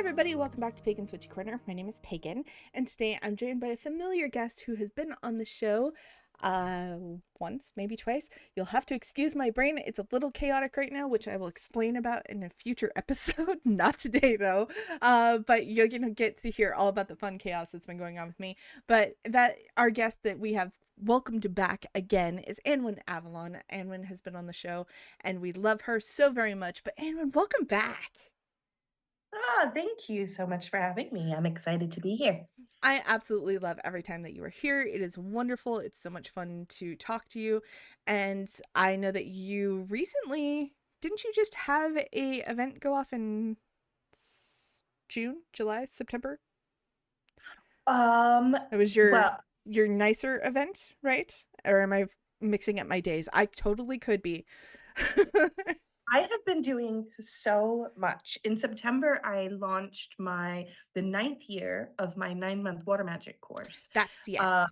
everybody, welcome back to Pagan's Witchy Corner. My name is Pagan, and today I'm joined by a familiar guest who has been on the show once, maybe twice. You'll have to excuse my brain. It's a little chaotic right now, which I will explain about in a future episode. Not today, though. But you're going to get to hear all about the fun chaos that's been going on with me. But that our guest that we have welcomed back again is Annwyn Avalon. Annwyn has been on the show, and we love her so very much. But Annwyn, welcome back. Oh, thank you so much for having me. I'm excited to be here. I absolutely love every time that you are here. It is wonderful. It's so much fun to talk to you. And I know that you recently, didn't you just have a event go off in June, July, September? Um, It was well, your nicer event, right? Or am I mixing up my days? I totally could be. I have been doing so much. In September, I launched the ninth year of my 9-month water magic course. That's Um,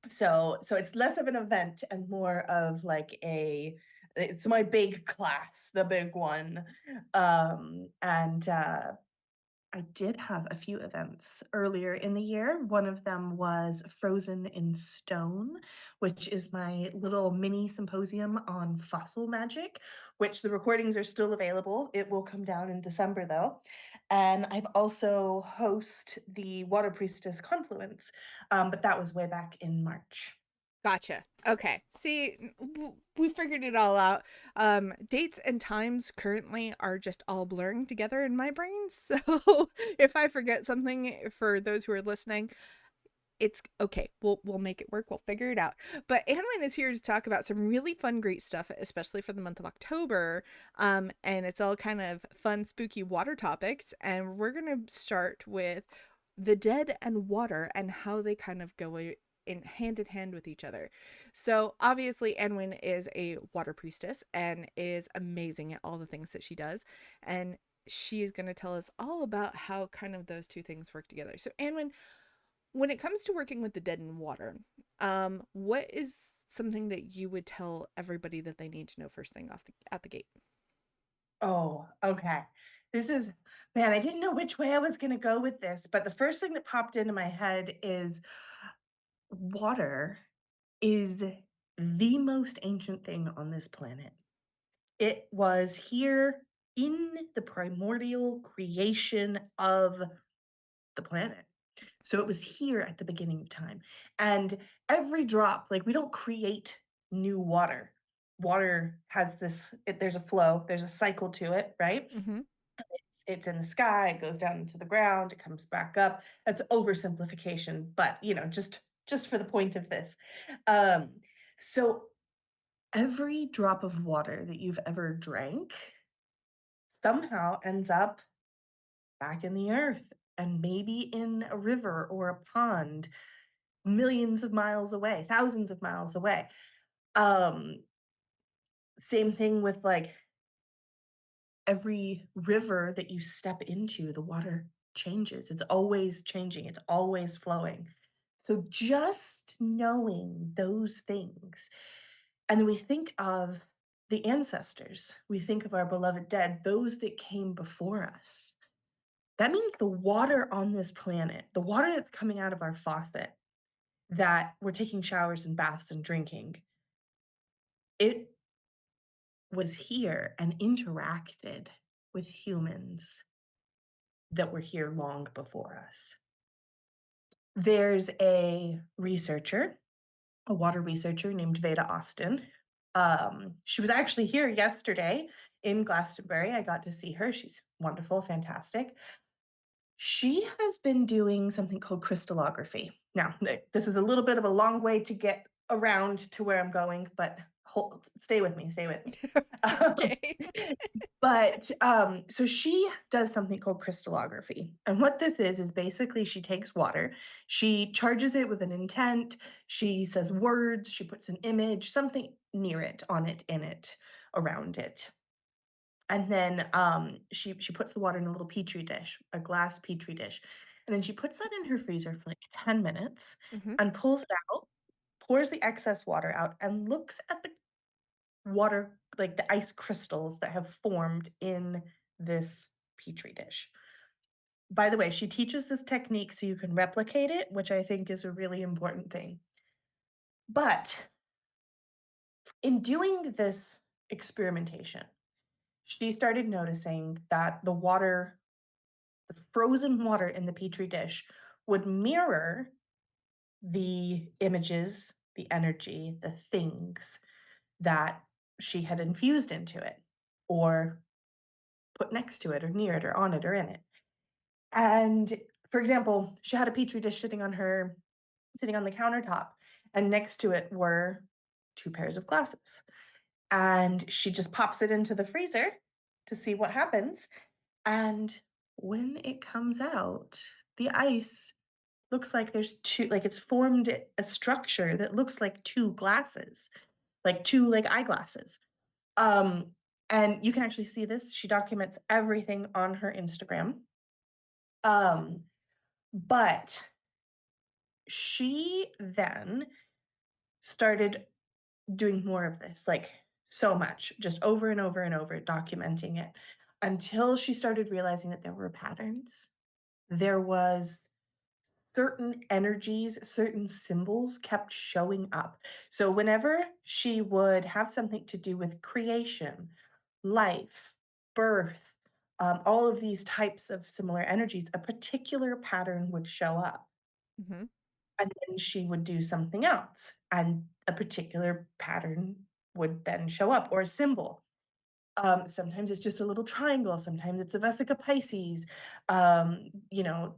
yes. so it's less of an event and more of like it's my big class, the big one. And I did have a few events earlier in the year. One of them was Frozen in Stone, which is my little mini symposium on fossil magic, which the recordings are still available. It will come down in December though. And I've also host the Water Priestess Confluence, but that was way back in March. Gotcha. Okay. See, we figured it all out. Dates and times currently are just all blurring together in my brain. So if I forget something for those who are listening, it's okay. We'll make it work. We'll figure it out. But Annwyn is here to talk about some really fun, great stuff, especially for the month of October. And it's all kind of fun, spooky water topics. And we're gonna start with the dead and water and how they kind of go in hand with each other. So obviously Annwyn is a water priestess and is amazing at all the things that she does. And she is going to tell us all about how kind of those two things work together. So Annwyn, when it comes to working with the dead in water, what is something that you would tell everybody that they need to know first thing at the gate? Oh, okay. This is, man, I didn't know which way I was going to go with this, but the first thing that popped into my head is water is the most ancient thing on this planet. It was here in the primordial creation of the planet. So it was here at the beginning of time. And every drop, like we don't create new water. Water has there's a flow, there's a cycle to it, right? Mm-hmm. It's in the sky, it goes down into the ground, it comes back up. That's oversimplification, but just for the point of this. Um, so every drop of water that you've ever drank somehow ends up back in the earth and maybe in a river or a pond millions of miles away, thousands of miles away. Um, Same thing with like every river that you step into, the water changes. It's always changing, it's always flowing. So just knowing those things. And then we think of the ancestors, we think of our beloved dead, those that came before us. That means the water on this planet, the water that's coming out of our faucet that we're taking showers and baths and drinking, it was here and interacted with humans that were here long before us. There's a water researcher named Veda Austin. She was actually here yesterday in Glastonbury. I got to see her. She's wonderful, fantastic. She has been doing something called crystallography. Now, this is a little bit of a long way to get around to where I'm going, but stay with me, stay with me. Um, Okay. so she does something called crystallography. And what this is basically she takes water, she charges it with an intent, she says words, she puts an image, something near it, on it, in it, around it. And then she puts the water in a little petri dish, a glass petri dish. And then she puts that in her freezer for like 10 minutes Mm-hmm. and pulls it out, pours the excess water out, and looks at the water, like the ice crystals that have formed in this petri dish. by the way, she teaches this technique so you can replicate it, which I think is a really important thing. But in doing this experimentation, she started noticing that the frozen water in the petri dish would mirror the images, the energy, the things that she had infused into it or put next to it or near it or on it or in it. And for example, she had a petri dish sitting on the countertop, and next to it were two pairs of glasses. And she just pops it into the freezer to see what happens. And when it comes out, the ice looks like there's two, like it's formed a structure that looks like two glasses, like two like eyeglasses. Um, and you can actually see this. She documents everything on her Instagram. Um, but she then started doing more of this, like so much, just over and over and over, documenting it until she started realizing that there were patterns. There was certain energies, certain symbols kept showing up. So whenever she would have something to do with creation, life, birth, all of these types of similar energies, a particular pattern would show up. Hmm. And then she would do something else, and a particular pattern would then show up or a symbol. Sometimes it's just a little triangle, sometimes it's a Vesica Pisces. You know,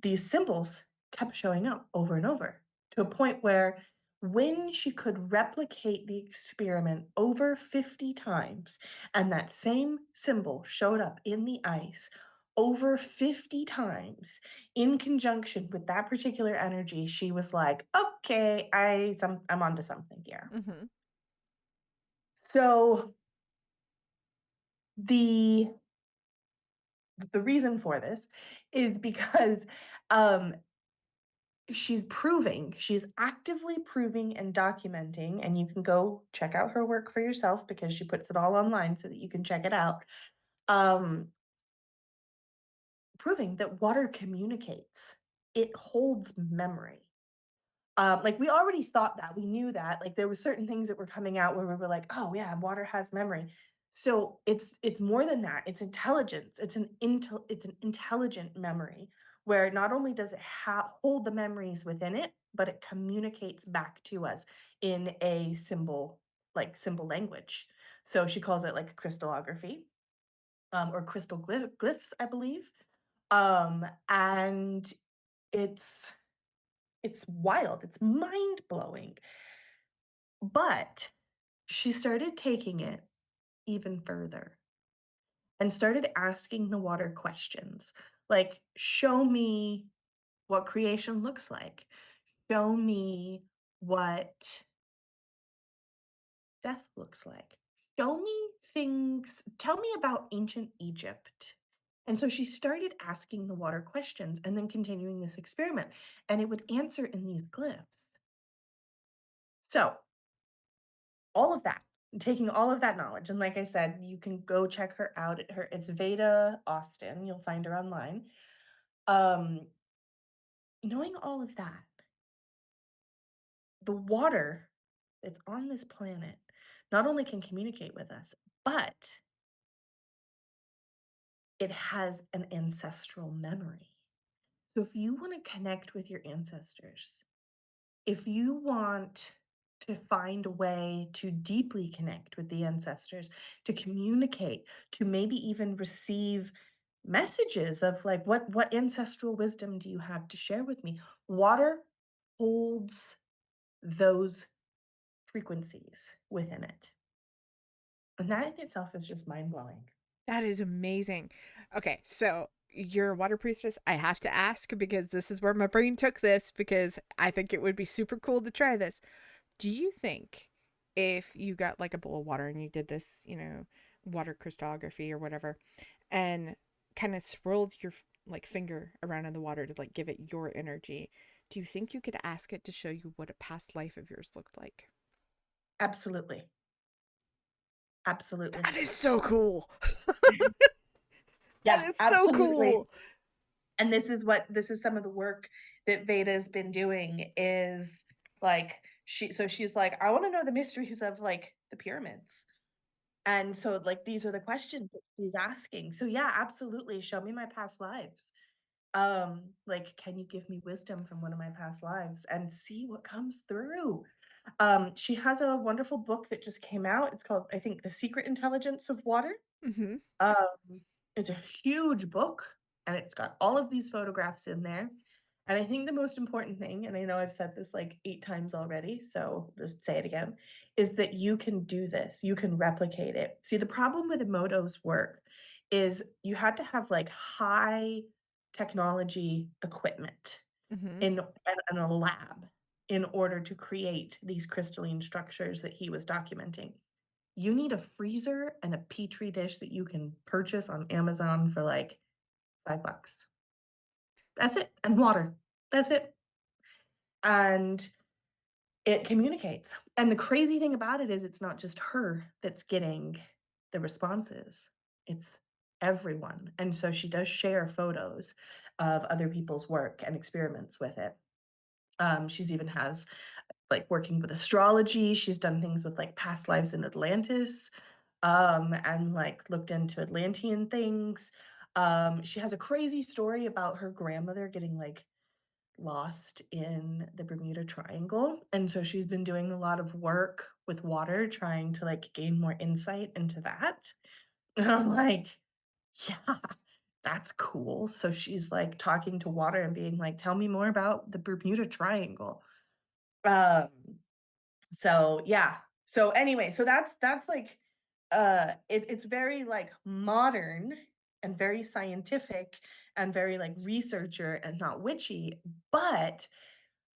these symbols kept showing up over and over to a point where when she could replicate the experiment over 50 times and that same symbol showed up in the ice over 50 times in conjunction with that particular energy, she was like, okay, I'm onto something here. Hmm. So the the reason for this is because um she's actively proving and documenting, and you can go check out her work for yourself because she puts it all online so that you can check it out. um Proving that water communicates, it holds memory. Like we already thought that, we knew that, like there were certain things that were coming out where we were like, oh yeah, water has memory. So it's more than that. It's intelligence. It's an intelligent memory where not only does it hold the memories within it, but it communicates back to us in a symbol language. So she calls it like crystallography, or crystal glyphs, I believe. And it's it's wild, it's mind-blowing. But she started taking it even further and started asking the water questions, like, "Show me what creation looks like. Show me what death looks like. Show me things, tell me about ancient Egypt." And so she started asking the water questions and then continuing this experiment, and it would answer in these glyphs. So all of that, taking all of that knowledge, and like I said, you can go check her out at it's Veda Austin, you'll find her online. Um, Knowing all of that, the water that's on this planet not only can communicate with us, but it has an ancestral memory. So if you want to connect with your ancestors, if you want to find a way to deeply connect with the ancestors, to communicate, to maybe even receive messages of like what ancestral wisdom do you have to share with me? Water holds those frequencies within it. And that in itself is just mind-blowing. That is amazing. Okay, so you're a water priestess. I have to ask because this is where my brain took this because I think it would be super cool to try this. Do you think if you got like a bowl of water and you did this, water crystallography or whatever, and kind of swirled your like finger around in the water to like give it your energy, do you think you could ask it to show you what a past life of yours looked like? Absolutely. Absolutely. That is so cool. That Yeah, is so absolutely. cool. And this is some of the work that Veda's been doing is like she's like, I want to know the mysteries of like the pyramids. And so like these are the questions that she's asking. So yeah, absolutely. Show me my past lives. Like, can you give me wisdom from one of my past lives and see what comes through? She has a wonderful book that just came out. It's called, I think, The Secret Intelligence of Water. Mm-hmm. It's a huge book, and it's got all of these photographs in there. And I think the most important thing, and I know I've said this like 8 times already, so just say it again, is that you can do this. You can replicate it. See, the problem with Emoto's work is you had to have like high technology equipment Mm-hmm. in a lab in order to create these crystalline structures that he was documenting. You need a freezer and a petri dish that you can purchase on Amazon for like $5. That's it, and water. That's it. And it communicates. And the crazy thing about it is it's not just her that's getting the responses. It's everyone. And so she does share photos of other people's work and experiments with it. She's even has like working with astrology. She's done things with like past lives in Atlantis, and like looked into Atlantean things. She has a crazy story about her grandmother getting like lost in the Bermuda Triangle. And so she's been doing a lot of work with water, trying to like gain more insight into that. And I'm like, yeah, that's cool. So she's like talking to water and being like, tell me more about the Bermuda Triangle. Um, so yeah. So anyway, so that's like it's very like modern and very scientific and very like researcher and not witchy, but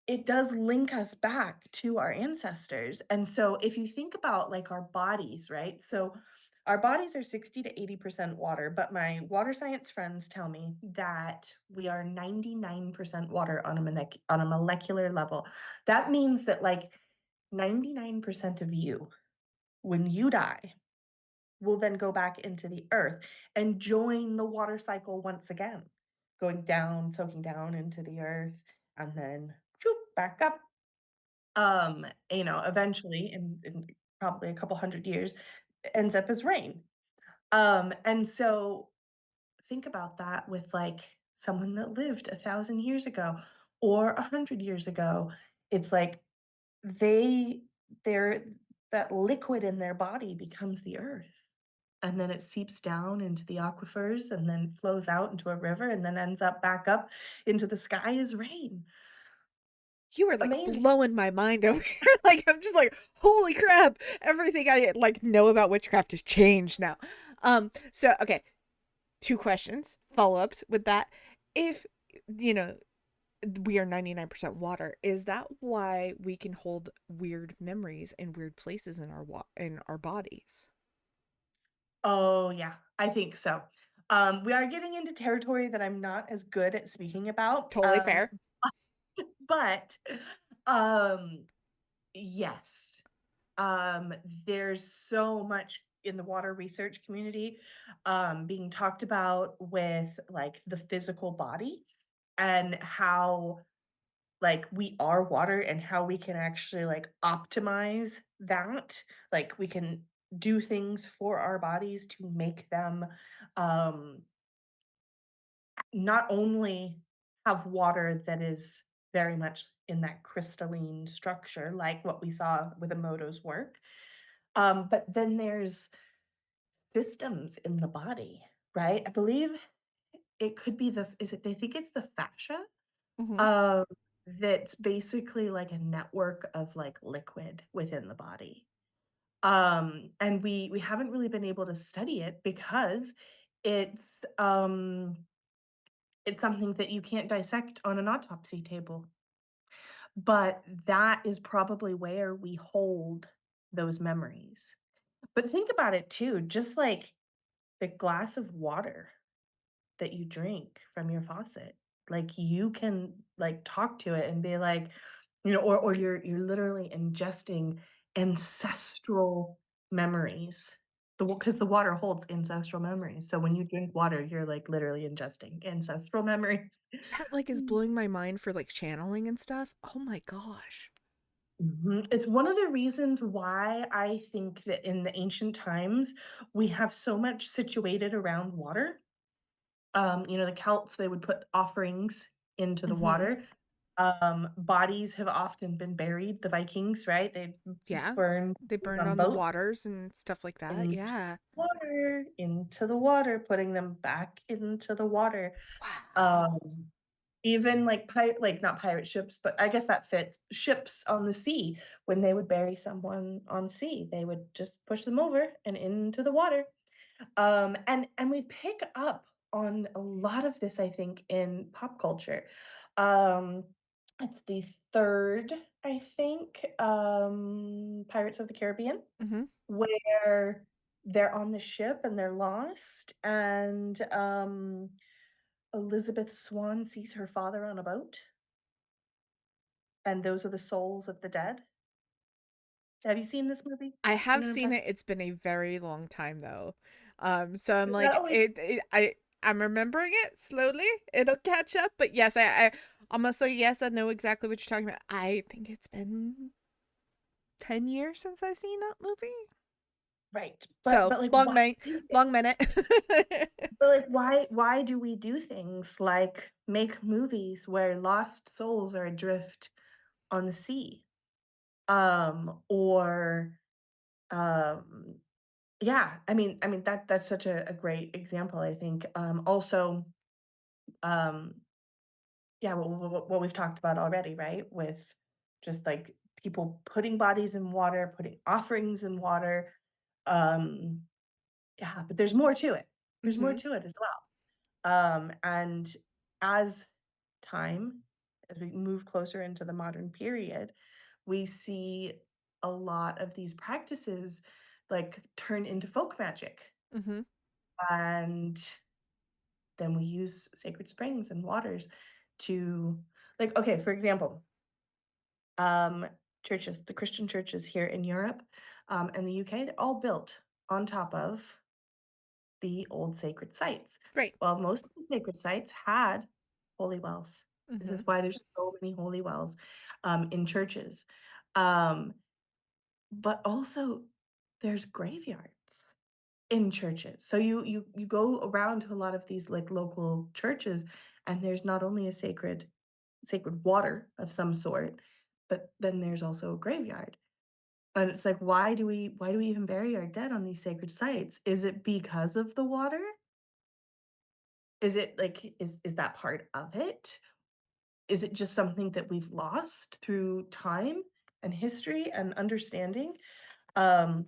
it does link us back to our ancestors. And so if you think about like our bodies, right? So our bodies are 60 to 80% water, but my water science friends tell me that we are 99% water on on a molecular level. That means that like 99% of you, when you die, will then go back into the earth and join the water cycle once again, going down, soaking down into the earth, and then whoop, back up. Eventually, in probably a couple hundred years, ends up as rain. And so think about that with like someone that lived 1,000 years ago or 100 years ago. It's like they they're that liquid in their body becomes the earth, and then it seeps down into the aquifers and then flows out into a river and then ends up back up into the sky as rain. You are like Amazing. blowing my mind over here. Like I'm just like, holy crap! Everything I like know about witchcraft has changed now. So okay, 2 questions, follow-ups with that. If you know we are 99% water, is that why we can hold weird memories in weird places in in our bodies? Oh, yeah, I think so. We are getting into territory that I'm not as good at speaking about, Totally fair. but, um, yes. Um, there's so much in the water research community, being talked about with, like, the physical body and how, like, we are water and how we can actually, like, optimize that. Like, we can do things for our bodies to make them, um, not only have water that is very much in that crystalline structure, like what we saw with Emoto's work, but then there's systems in the body, right? I believe it could be they think it's the fascia, Mm-hmm. um, that's basically like a network of like liquid within the body. And we haven't really been able to study it because it's it's something that you can't dissect on an autopsy table. But that is probably where we hold those memories. But think about it too, just like the glass of water that you drink from your faucet. Like you can like talk to it and be like, or you're literally ingesting ancestral memories Because the water holds ancestral memories. So when you drink water, you're like literally ingesting ancestral memories. That, like, is blowing my mind for, like, channeling and stuff. Oh my gosh. Mhm. It's one of the reasons why I think that in the ancient times, we have so much situated around water. The Celts, they would put offerings into the Mhm. water. Bodies have often been buried, the Vikings, right? They Yeah. burned They burned on on the boats waters and stuff like that. in Yeah. water, into the water, putting them back into the water. Wow. Um, Even like not pirate ships, but I guess that fits, ships on the sea, when they would bury someone on sea, they would just push them over and into the water. And we pick up on a lot of this, I think, in pop culture. Um, it's the 3rd, I think, Pirates of the Caribbean, Mhm. where they're on the ship and they're lost, and, Elizabeth Swann sees her father on a boat, and those are the souls of the dead. Have you seen this movie? I You have know what I'm seen talking. it. It's been a very long time though. So I'm Not like only I'm remembering it slowly. It'll catch up, but yes, I almost like yes, I know exactly what you're talking about. I think it's been 10 years since I've seen that movie. right, but So, but, like, long why night, is it long minute. but, like, why do we do things like make movies where lost souls are adrift on the sea? Or, um yeah, I mean, that's such a great example, I think. Also, um yeah, what we've talked about already, right? With just, like, people putting bodies in water, putting offerings in water. Um, yeah, but there's more to it. There's more Mhm. to it as well. And as time as we move closer into the modern period, we see a lot of these practices, like, turn into folk magic, Mhm. and then we use sacred springs and waters to, like, okay, for example, um, churches, the Christian churches here in Europe, and the UK, they're all built on top of the old sacred sites. Right. Well, most of the sacred sites had holy wells. This is Mhm. why there's so many holy wells, in churches. Um, but also there's graveyards in churches. So you go around to a lot of these, like, local churches, and there's not only a sacred water of some sort, but then there's also a graveyard. And it's like, why do we even bury our dead on these sacred sites? Is it because of the water? Is it like is that part of it? Is it just something that we've lost through time and history and understanding? Um,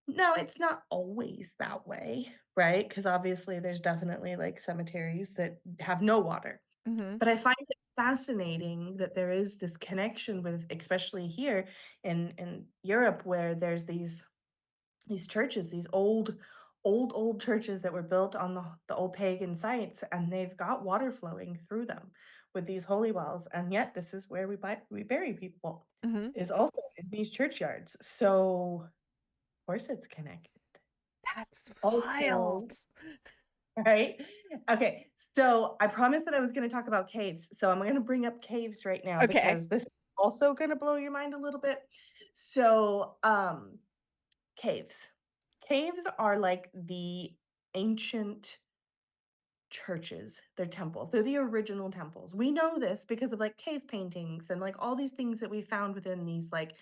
no, it's not always that way, right? Because obviously there's definitely, like, cemeteries that have no water. Mhm. But I find it fascinating that there is this connection with, especially here in Europe, where there's these churches, these old churches that were built on the old pagan sites, and they've got water flowing through them with these holy wells, and yet this is where we bury people, Mhm. is also in these churchyards. So, of course it's connected. That's wild. Also, right? Okay, so I promised that I was gonna talk about caves, so I'm gonna bring up caves right now Okay. because this is also gonna blow your mind a little bit. So, caves. Caves are like the ancient churches, they're temples. They're the original temples. We know this because of, like, cave paintings and, like, all these things that we found within these, like,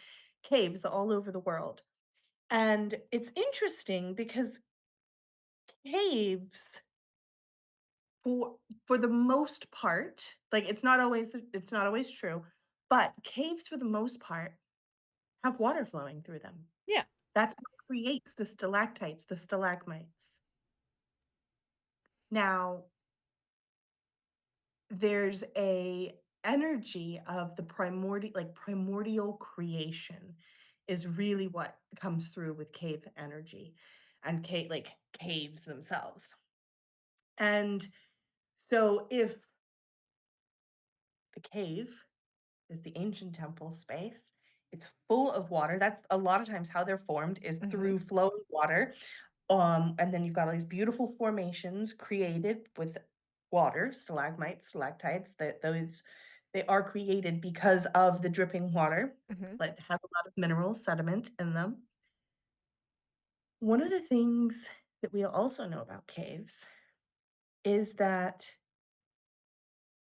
caves all over the world. And it's interesting because caves, for for the most part, like, it's not always true, but caves for the most part have water flowing through them. Yeah. That's what creates the stalactites, the stalagmites. Now, there's a energy of the primordial creation is really what comes through with cave energy and caves themselves. And so if the cave is the ancient temple space, it's full of water. That's a lot of times how they're formed is Mhm. through flowing water. And then you've got all these beautiful formations created with water, stalagmites, stalactites, that those they are created because of the dripping water, Mhm. like have a lot of minerals, sediment in them. One of the things that we also know about caves is that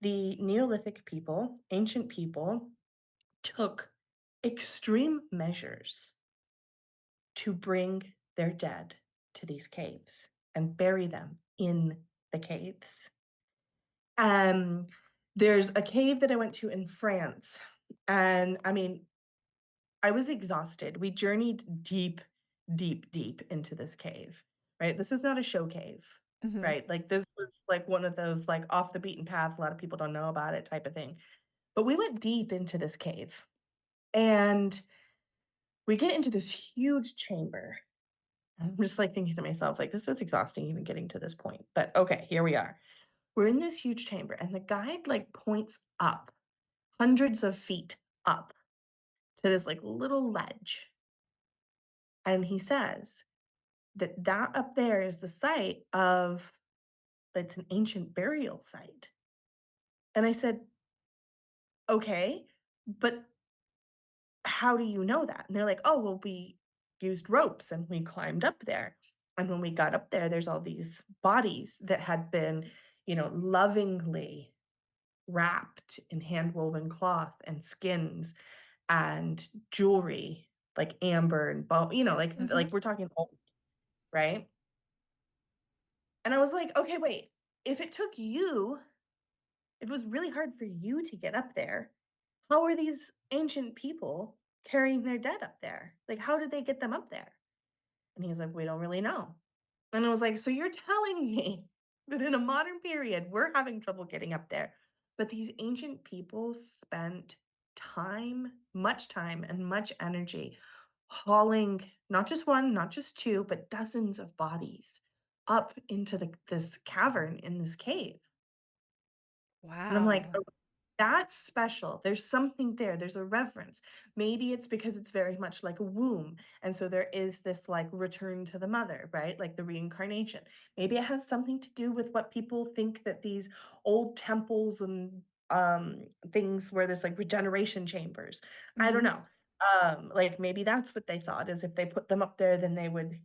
the Neolithic people, ancient people, took extreme measures to bring their dead to these caves and bury them in the caves. Um, there's a cave that I went to in France, and I mean, I was exhausted. We journeyed deep, deep, deep into this cave, right? This is not a show cave, Mhm. right? Like this was like one of those like off the beaten path, a lot of people don't know about it type of thing. But we went deep into this cave and we get into this huge chamber. I'm just like thinking to myself, like, this was exhausting even getting to this point. But okay, here we are. We're in this huge chamber, and the guide like points up hundreds of feet up to this like little ledge. And he says that that up there is the site of it's an ancient burial site. And I said, okay, but how do you know that? And they're like, oh, well, we used ropes and we climbed up there. And when we got up there, there's all these bodies that had been, lovingly wrapped in hand-woven cloth and skins and jewelry, like amber and bone, Mhm. like we're talking old, right? And I was like, "Okay, wait. If it took you if it was really hard for you to get up there, how are these ancient people carrying their dead up there? Like, how did they get them up there?" And he's like, "We don't really know." And I was like, "So you're telling me that in a modern period, we're having trouble getting up there, but these ancient people spent much time and much energy hauling not just one, not just two, but dozens of bodies up into this cavern in this cave." And I'm like, Wow. "Oh, that's special. There's something there. There's a reverence." Maybe it's because it's very much like a womb. And so there is this like return to the mother, right? Like the reincarnation. Maybe it has something to do with what people think that these old temples and things where there's like regeneration chambers. I don't Mhm. know. Like maybe that's what they thought is if they put them up there, then they would,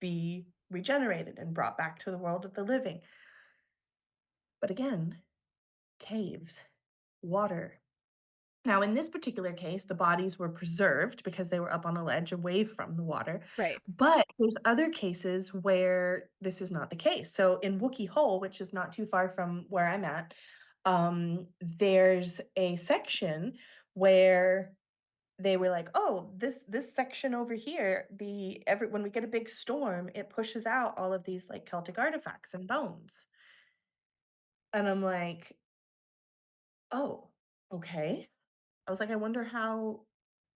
be regenerated and brought back to the world of the living. But again, caves, water. Now, in this particular case, the bodies were preserved because they were up on a ledge away from the water. Right. But there's other cases where this is not the case. So in Wookey Hole, which is not too far from where I'm at, there's a section where they were like, "Oh, this section over here, the every when we get a big storm, it pushes out all of these like Celtic artifacts and bones." And I'm like, "Oh, okay." I was like, "I wonder how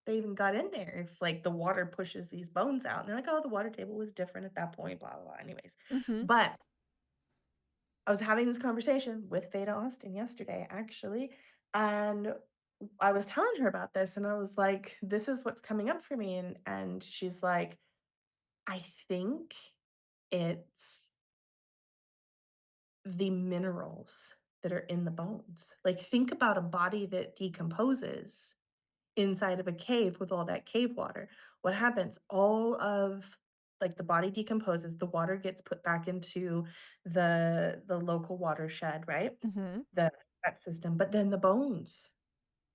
they even got in there if, like, the water pushes these bones out." And they're like, "Oh, the water table was different at that point, blah, blah, blah." Anyways, Mhm. but I was having this conversation with Veda Austin yesterday, actually, and I was telling her about this, and I was like, "This is what's coming up for me," and she's like, "I think it's the minerals that are in the bones." Like, think about a body that decomposes inside of a cave with all that cave water. What happens? All of like the body decomposes, the water gets put back into the local watershed, right? Mhm. The that system, but then the bones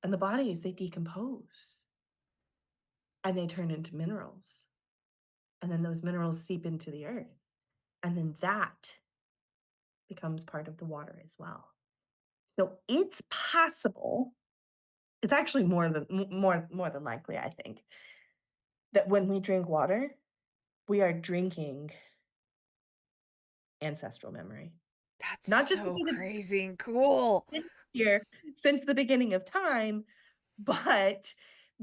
and the bodies they decompose and they turn into minerals. And then those minerals seep into the earth. And then that becomes part of the water as well. So it's possible, it's actually more than likely, I think, that when we drink water, we are drinking ancestral memory. That's Not just so because crazy and cool. it's been here since the beginning of time, but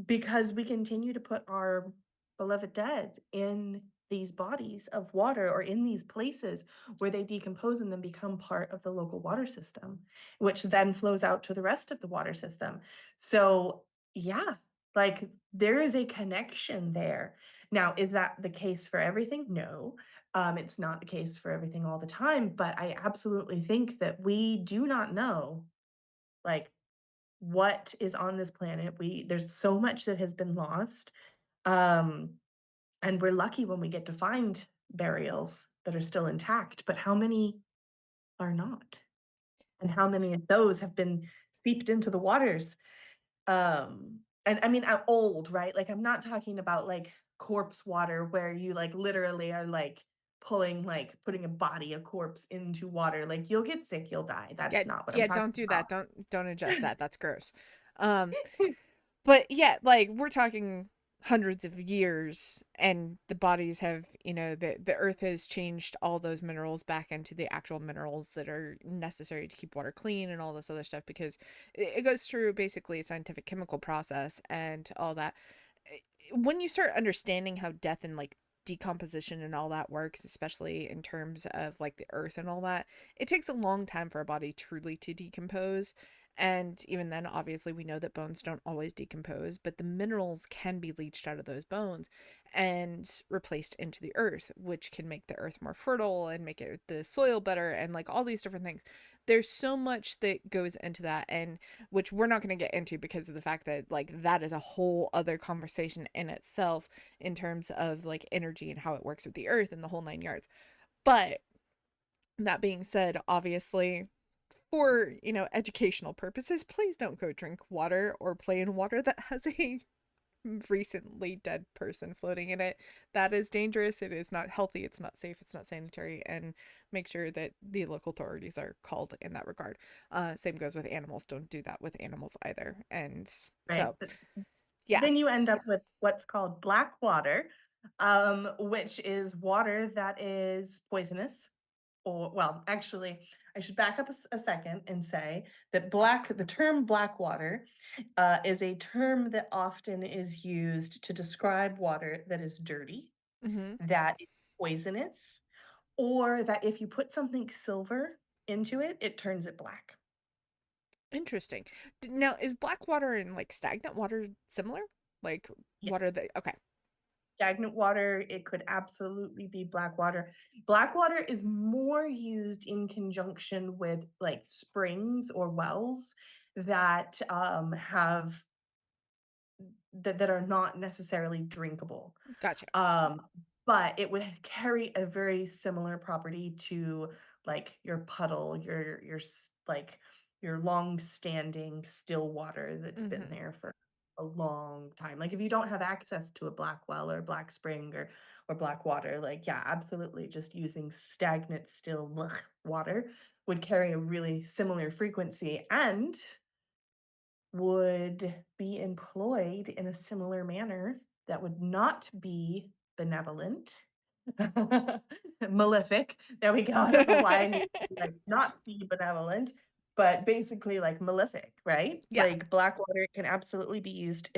because we continue to put our beloved dead in these bodies of water or in these places where they decompose and then become part of the local water system, which then flows out to the rest of the water system. So, yeah. Like, there is a connection there. Now, is that the case for everything? No. It's not the case for everything all the time, but I absolutely think that we do not know, like, what is on this planet. There's so much that has been lost. Um, and we're lucky when we get to find burials that are still intact, but how many are not? And how many of those have been seeped into the waters? And I mean, I'm old, right? Like, I'm not talking about like corpse water where you like literally are like putting a body, a corpse into water. Like, you'll get sick, you'll die. Yeah, That's not what I'm yeah, talking don't do about. that. Don't adjust that. That's gross. Um, but yeah, like we're talking hundreds of years and the bodies have, the earth has changed all those minerals back into the actual minerals that are necessary to keep water clean and all this other stuff because it goes through basically a scientific chemical process and all that. When you start understanding how death and like decomposition and all that works, especially in terms of like the earth and all that, it takes a long time for a body truly to decompose. And even then, obviously, we know that bones don't always decompose, but the minerals can be leached out of those bones and replaced into the earth, which can make the earth more fertile and make it the soil better and like all these different things. There's so much that goes into that, and which we're not going to get into because of the fact that like that is a whole other conversation in itself in terms of like energy and how it works with the earth and the whole 9 yards. But that being said, obviously, for educational purposes, please don't go drink water or play in water that has a recently dead person floating in it. That is dangerous. It is not healthy. It's not safe. It's not sanitary. And make sure that the local authorities are called in that regard. Same goes with animals. Don't do that with animals either. And Right. so, yeah. Then you end up with what's called black water, which is water that is poisonous. Or, well, actually, I should back up a second and say that the term black water is a term that often is used to describe water that is dirty, Hmm. that is poisonous, or that if you put something silver into it, it turns it black. Interesting. Now, is black water and like stagnant water similar? Like water Yes. that, okay. Stagnant water, it could absolutely be black water. Black water is more used in conjunction with like springs or wells that have that are not necessarily drinkable. Gotcha. Um, but it would carry a very similar property to like your puddle, like your long-standing still water that's been Hmm. there for a long time. Like, if you don't have access to a black well or black spring or black water, like, yeah, absolutely, just using stagnant still water would carry a really similar frequency and would be employed in a similar manner that would not be benevolent. Malefic. There we go. I don't know why I need to like not be benevolent, but basically like malefic, right? Yeah. Like, black water can absolutely be used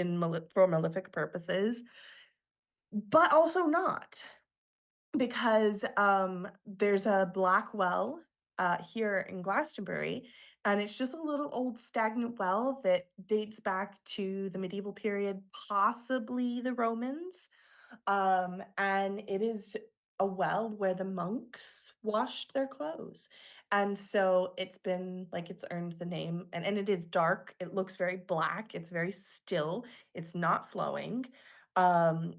for malefic purposes, but also not. Because, there's a black well, here in Glastonbury, and it's just a little old stagnant well that dates back to the medieval period, possibly the Romans. And it is a well where the monks washed their clothes. And so it's earned the name, and it is dark. It looks very black. It's very still. It's not flowing. And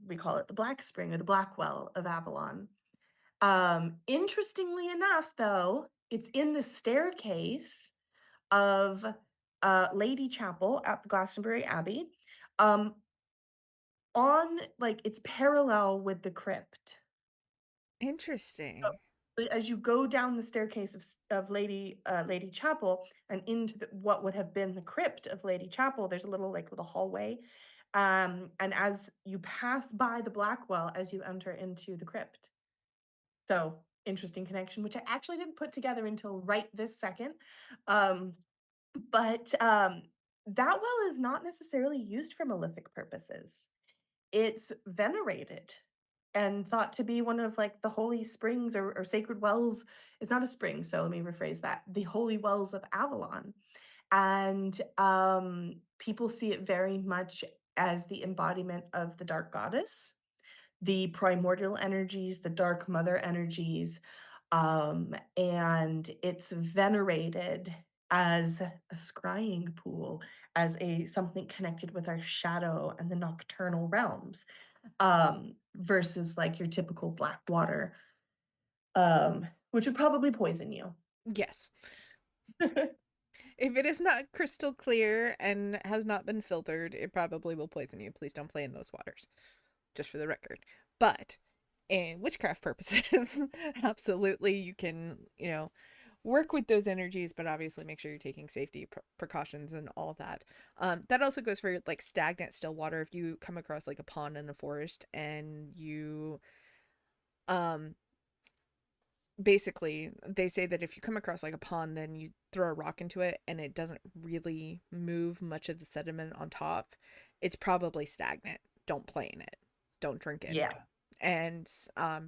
we call it the Black Spring or the Black Well of Avalon. Interestingly enough, though, it's in the staircase of Lady Chapel at the Glastonbury Abbey. Um, on like it's parallel with the crypt. So, Interesting. as you go down the staircase of Lady Chapel and into what would have been the crypt of Lady Chapel, there's a little hallway. And as you pass by the Blackwell as you enter into the crypt. So, interesting connection, which I actually didn't put together until right this second. Um, but that well is not necessarily used for malefic purposes. It's venerated and thought to be one of, like, the holy springs or sacred wells. It's not a spring, so let me rephrase that. The holy wells of Avalon. And people see it very much as the embodiment of the dark goddess, the primordial energies, the dark mother energies, and it's venerated as a scrying pool, as a something connected with our shadow and the nocturnal realms, versus like your typical black water, which would probably poison you. Yes. If it is not crystal clear and has not been filtered, it probably will poison you. Please don't play in those waters, just for the record. But in witchcraft purposes, absolutely you can, work with those energies, but obviously make sure you're taking safety precautions and all that. That also goes for like stagnant still water. If you come across like a pond in the forest and you um basically they say that if you come across like a pond, then you throw a rock into it and it doesn't really move much of the sediment on top, it's probably stagnant. Don't play in it, don't drink it. Yeah. And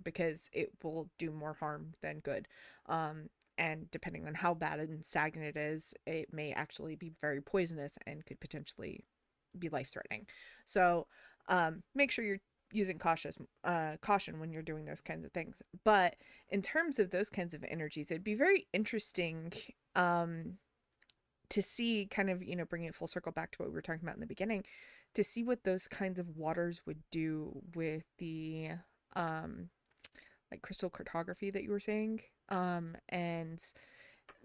because it will do more harm than good. And depending on how bad and stagnant it is, it may actually be very poisonous and could potentially be life threatening. So make sure you're using caution when you're doing those kinds of things. But in terms of those kinds of energies, it'd be very interesting to see, kind of, bringing it full circle back to what we were talking about in the beginning, to see what those kinds of waters would do with the um like crystal cartography that you were saying, and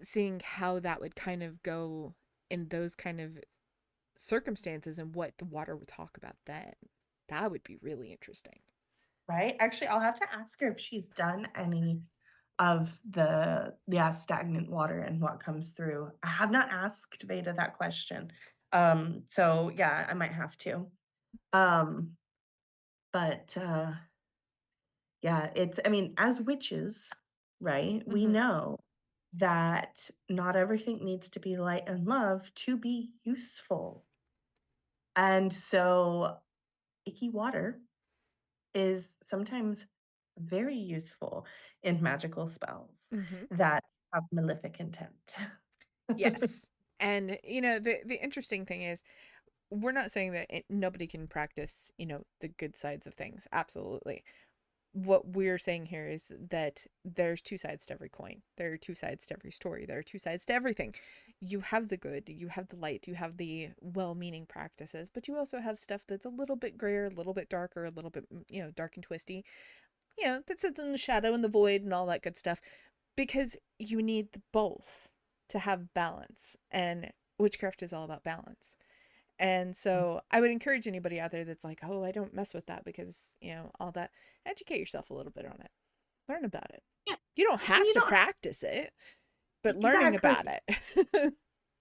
seeing how that would kind of go in those kind of circumstances and what the water would talk about then. That would be really interesting. Right? Actually, I'll have to ask her if she's done any of the, yeah, stagnant water and what comes through. I have not asked Veda that question. So yeah, I might have to. Um, but yeah, it's, I mean, as witches, right, we Mm-hmm. know that not everything needs to be light and love to be useful. And so icky water is sometimes very useful in magical spells Mm-hmm. that have malefic intent. Yes. And the interesting thing is, we're not saying that nobody can practice, the good sides of things. Absolutely. What we're saying here is that there's two sides to every coin. There are two sides to every story. There are two sides to everything. You have the good, you have the light, you have the well-meaning practices, but you also have stuff that's a little bit grayer, a little bit darker, a little bit, dark and twisty. That sits in the shadow and the void and all that good stuff, because you need both to have balance. And witchcraft is all about balance. And so I would encourage anybody out there that's like, oh, I don't mess with that because, all that, educate yourself a little bit on it. Learn about it. Yeah, You don't and have you to don't practice it, but learning exactly. about it.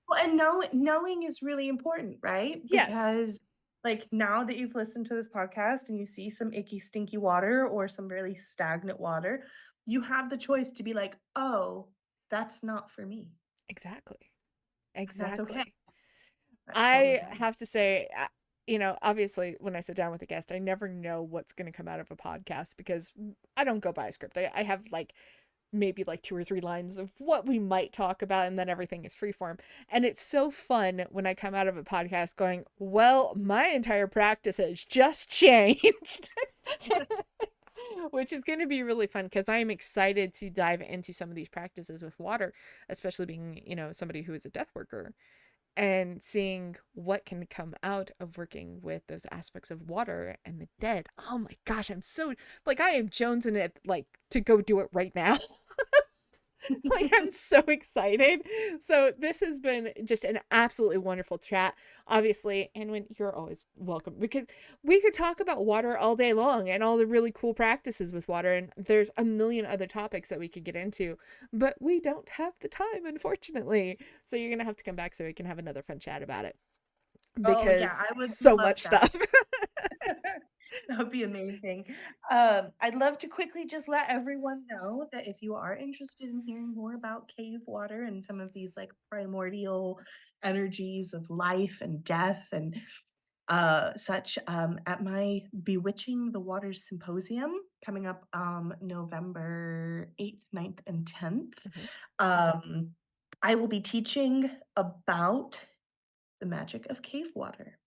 Well, and knowing is really important, right? Yes, Because, like, now that you've listened to this podcast and you see some icky, stinky water or some really stagnant water, you have the choice to be like, "Oh, that's not for me." exactly. And that's okay. Exactly. That's all I okay. have to say, obviously, when I sit down with a guest, I never know what's going to come out of a podcast because I don't go by a script. I have like maybe like two or three lines of what we might talk about, and then everything is freeform. And it's so fun when I come out of a podcast going, well, my entire practice has just changed. Which is going to be really fun because I am excited to dive into some of these practices with water, especially being, somebody who is a death worker, and seeing what can come out of working with those aspects of water and the dead. Oh my gosh, I'm so like I am jonesing it like to go do it right now. Like I'm so excited. So this has been just an absolutely wonderful chat. Obviously, and when you're always welcome, because we could talk about water all day long and all the really cool practices with water, and there's a million other topics that we could get into, but we don't have the time, unfortunately. So you're gonna have to come back so we can have another fun chat about it, Oh, yeah, because I would so love much that. stuff. That would be amazing. I'd love to quickly just let everyone know that if you are interested in hearing more about cave water and some of these like primordial energies of life and death and such, at my Bewitching the Waters Symposium coming up November 8th, 9th, and 10th. Mhm. Um, I will be teaching about the magic of cave water.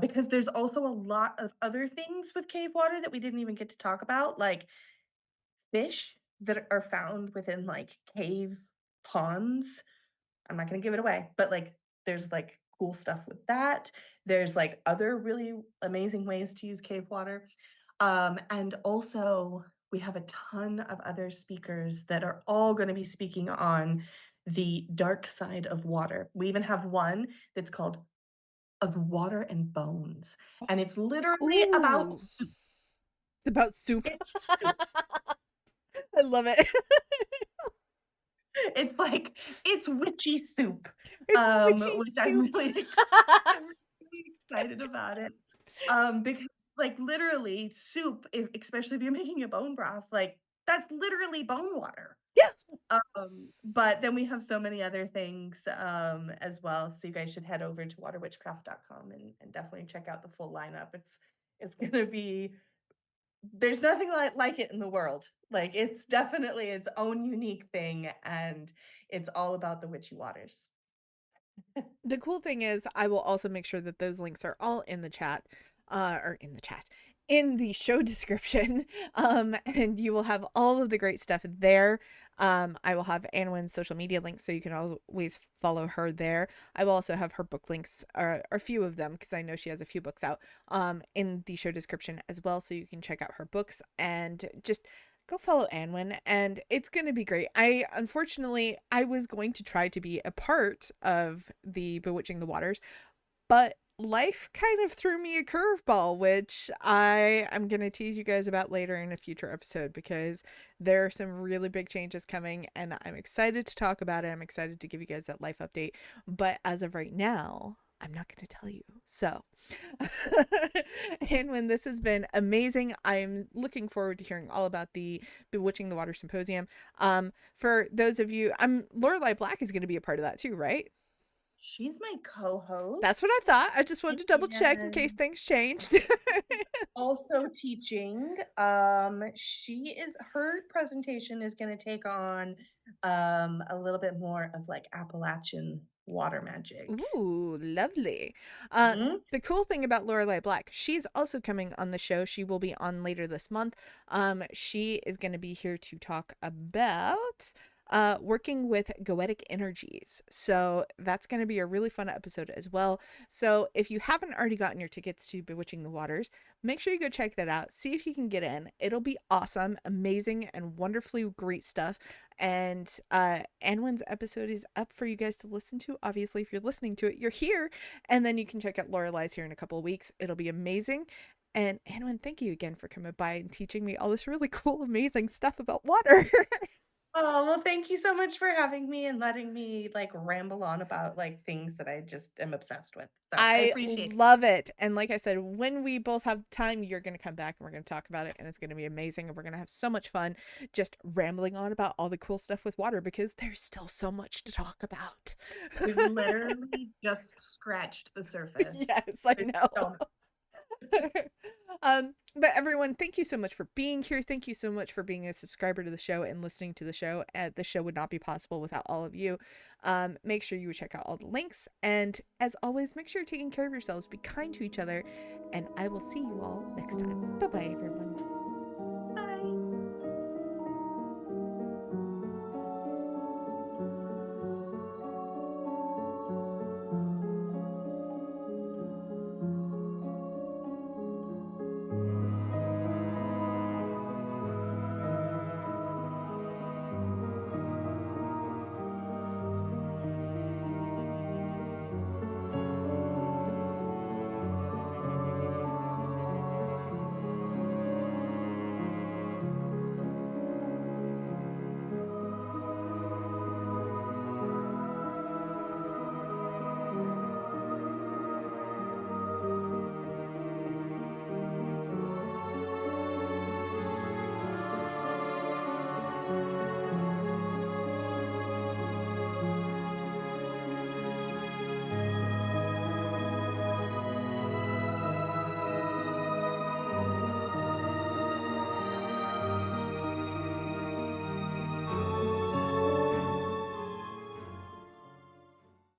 Because there's also a lot of other things with cave water that we didn't even get to talk about, like fish that are found within like cave ponds. I'm not gonna give it away, but like there's like cool stuff with that. There's like other really amazing ways to use cave water. And also we have a ton of other speakers that are all going to be speaking on the dark side of water. We even have one that's called Of Water and Bones, and it's literally about Ooh, soup. it's about soup. It's soup. I love it. It's like it's witchy soup, It's witchy which I'm soup. really I'm really excited about it. Because like literally soup, especially if you're making a bone broth, like that's literally bone water. Yeah. But then we have so many other things as well. So you guys should head over to waterwitchcraft.com and definitely check out the full lineup. It's gonna be there's nothing like it in the world. Like it's definitely its own unique thing, and it's all about the witchy waters. The cool thing is, I will also make sure that those links are all in the chat, or in the show description. And you will have all of the great stuff there. I will have Annwyn's social media links, so you can always follow her there. I will also have her book links, or a few of them, because I know she has a few books out, in the show description as well, so you can check out her books and just go follow Annwyn, and it's going to be great. Unfortunately, I was going to try to be a part of the Bewitching the Waters, but life kind of threw me a curveball, which I'm going to tease you guys about later in a future episode, because there are some really big changes coming and I'm excited to talk about it. I'm excited to give you guys that life update, but as of right now, I'm not going to tell you. So, and when this has been amazing, I'm looking forward to hearing all about the Bewitching the Water Symposium. For those of you, Lorelei Black is going to be a part of that too, right? She's my That's what co-host I thought. I just wanted to double check in case and things changed. also teaching. She is her presentation is going to take on a little bit more of like Appalachian water magic. Ooh, lovely. Mhm. The cool thing about Lorelei Black, she's also coming on the show. She will be on later this month. She is going to be here to talk about working with goetic energies. So that's going to be a really fun episode as well. So if you haven't already gotten your tickets to Bewitching the Waters, make sure you go check that out. See if you can get in. It'll be awesome, amazing, and wonderfully great stuff. And Anwyn's episode is up for you guys to listen to. Obviously, if you're listening to it, you're here. And then you can check out Lorelei's here in a couple of weeks. It'll be amazing. And Anwyn, thank you again for coming by and teaching me all this really cool, amazing stuff about water. Oh, well, thank you so much for having me and letting me like ramble on about like things that I just am obsessed with. So I I appreciate it. love it. And like I said, when we both have time, you're going to come back and we're going to talk about it. And it's going to be amazing. And we're going to have so much fun just rambling on about all the cool stuff with water, because there's still so much to talk about. We've literally just scratched the surface. Yes, I There's know. so much. But everyone, thank you so much for being here. Thank you so much for being a subscriber to the show and listening to the show. The show would not be possible without all of you. Make sure you check out all the links. And as always, make sure you're taking care of yourselves. Be kind to each other. And I will see you all next time. Bye bye, everyone.